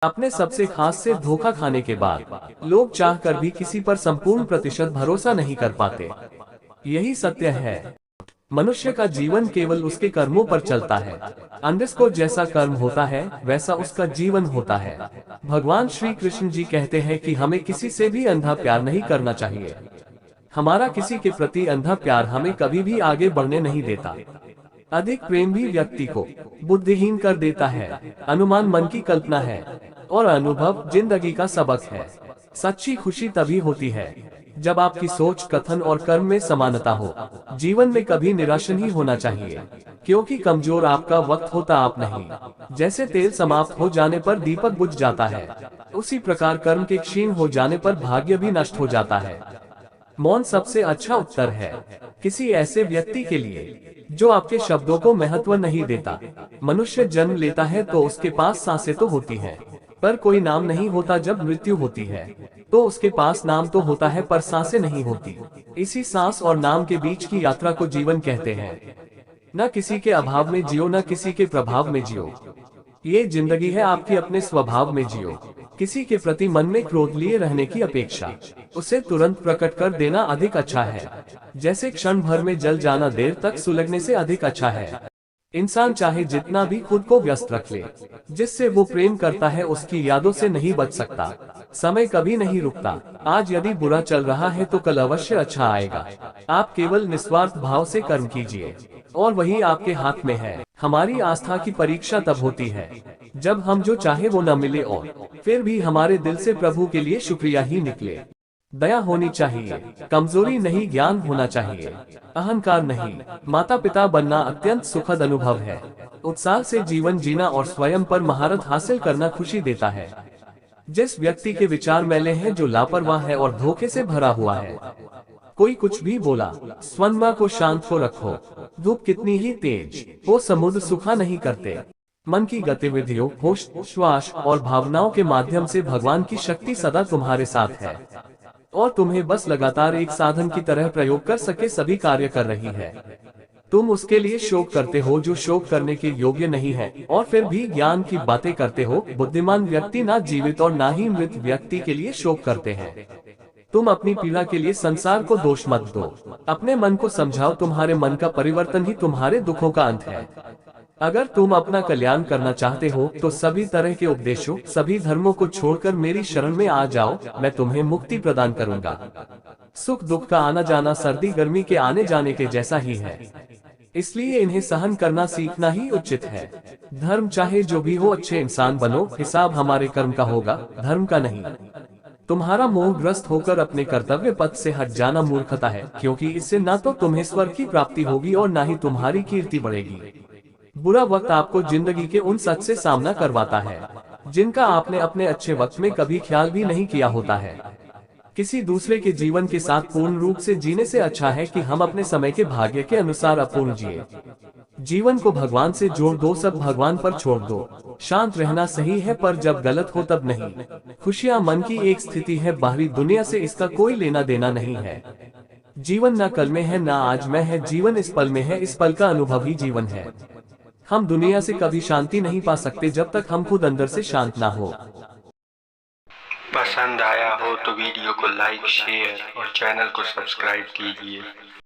अपने सबसे खास से धोखा खाने के बाद लोग चाहकर भी किसी पर संपूर्ण प्रतिशत भरोसा नहीं कर पाते। यही सत्य है। मनुष्य का जीवन केवल उसके कर्मों पर चलता है। अंडरस्कोर जैसा कर्म होता है वैसा उसका जीवन होता है। भगवान श्री कृष्ण जी कहते हैं कि हमें किसी से भी अंधा प्यार नहीं करना चाहिए। हमारा किसी के प्रति अंधा प्यार हमें कभी भी आगे बढ़ने नहीं देता। अधिक प्रेम भी व्यक्ति को बुद्धिहीन कर देता है। अनुमान मन की कल्पना है और अनुभव जिंदगी का सबक है। सच्ची खुशी तभी होती है जब आपकी सोच, कथन और कर्म में समानता हो। जीवन में कभी निराश नहीं होना चाहिए, क्योंकि कमजोर आपका वक्त होता आप नहीं। जैसे तेल समाप्त हो जाने पर दीपक बुझ जाता है, उसी प्रकार कर्म के क्षीण हो जाने पर भाग्य भी नष्ट हो जाता है। मौन सबसे अच्छा उत्तर है किसी ऐसे व्यक्ति के लिए जो आपके शब्दों को महत्व नहीं देता। मनुष्य जन्म लेता है तो उसके पास सांसें तो होती हैं, पर कोई नाम नहीं होता। जब मृत्यु होती है तो उसके पास नाम तो होता है पर सांसें नहीं होती। इसी सांस और नाम के बीच की यात्रा को जीवन कहते हैं। न किसी के अभाव में जियो, न किसी के प्रभाव में जियो। ये जिंदगी है, आपकी अपने स्वभाव में जियो। किसी के प्रति मन में क्रोध लिए रहने की अपेक्षा उसे तुरंत प्रकट कर देना अधिक अच्छा है। जैसे क्षण भर में जल जाना देर तक सुलगने से अधिक अच्छा है। इंसान चाहे जितना भी खुद को व्यस्त रख ले, जिससे वो प्रेम करता है उसकी यादों से नहीं बच सकता। समय कभी नहीं रुकता। आज यदि बुरा चल रहा है तो कल अवश्य अच्छा आएगा। आप केवल निस्वार्थ भाव से कर्म कीजिए और वही आपके हाथ में है। हमारी आस्था की परीक्षा तब होती है जब हम जो चाहे वो न मिले और फिर भी हमारे दिल से प्रभु के लिए शुक्रिया ही निकले। दया होनी चाहिए, कमजोरी नहीं, ज्ञान होना चाहिए, अहंकार नहीं। माता पिता बनना अत्यंत सुखद अनुभव है। उत्साह से जीवन जीना और स्वयं पर महारत हासिल करना खुशी देता है। जिस व्यक्ति के विचार मैले हैं, जो लापरवाह है और धोखे से भरा हुआ है, कोई कुछ भी बोला, स्वनमा को शांत को रखो। धूप कितनी ही तेज हो, समुद्र सूखा नहीं करते। मन की गतिविधियों, होश, श्वास और भावनाओं के माध्यम से भगवान की शक्ति सदा तुम्हारे साथ है और तुम्हें बस लगातार एक साधन की तरह प्रयोग कर सके सभी कार्य कर रही है। तुम उसके लिए शोक करते हो जो शोक करने के योग्य नहीं है और फिर भी ज्ञान की बातें करते हो। बुद्धिमान व्यक्ति ना जीवित और ना ही मृत व्यक्ति के लिए शोक करते हैं। तुम अपनी पीड़ा के लिए संसार को दोष मत दो। अपने मन को समझाओ, तुम्हारे मन का परिवर्तन ही तुम्हारे दुखों का अंत है। अगर तुम अपना कल्याण करना चाहते हो तो सभी तरह के उपदेशों, सभी धर्मों को छोड़कर मेरी शरण में आ जाओ। मैं तुम्हें मुक्ति प्रदान करूंगा। सुख दुख का आना जाना सर्दी गर्मी के आने जाने के जैसा ही है, इसलिए इन्हें सहन करना सीखना ही उचित है। धर्म चाहे जो भी हो, अच्छे इंसान बनो। हिसाब हमारे कर्म का होगा, धर्म का नहीं। तुम्हारा मोहग्रस्त होकर अपने कर्तव्य पथ से हट जाना मूर्खता है, क्योंकि इससे ना तो तुम्हें स्वर्ग की प्राप्ति होगी और ना ही तुम्हारी कीर्ति बढ़ेगी। बुरा वक्त आपको जिंदगी के उन सच से सामना करवाता है जिनका आपने अपने अच्छे वक्त में कभी ख्याल भी नहीं किया होता है। किसी दूसरे के जीवन के साथ पूर्ण रूप से जीने से अच्छा है कि हम अपने समय के भाग्य के अनुसार अपूर्ण जिए। जीवन को भगवान से जोड़ दो, सब भगवान पर छोड़ दो। शांत रहना सही है, पर जब गलत हो तब नहीं। खुशियां मन की एक स्थिति है, बाहरी दुनिया से इसका कोई लेना देना नहीं है। जीवन न कल में है, न आज में है। जीवन इस पल में है, इस पल का अनुभव ही जीवन है। हम दुनिया से कभी शांति नहीं पा सकते जब तक हम खुद अंदर से शांत ना हो। पसंद आया हो तो वीडियो को लाइक, शेयर और चैनल को सब्सक्राइब कीजिए।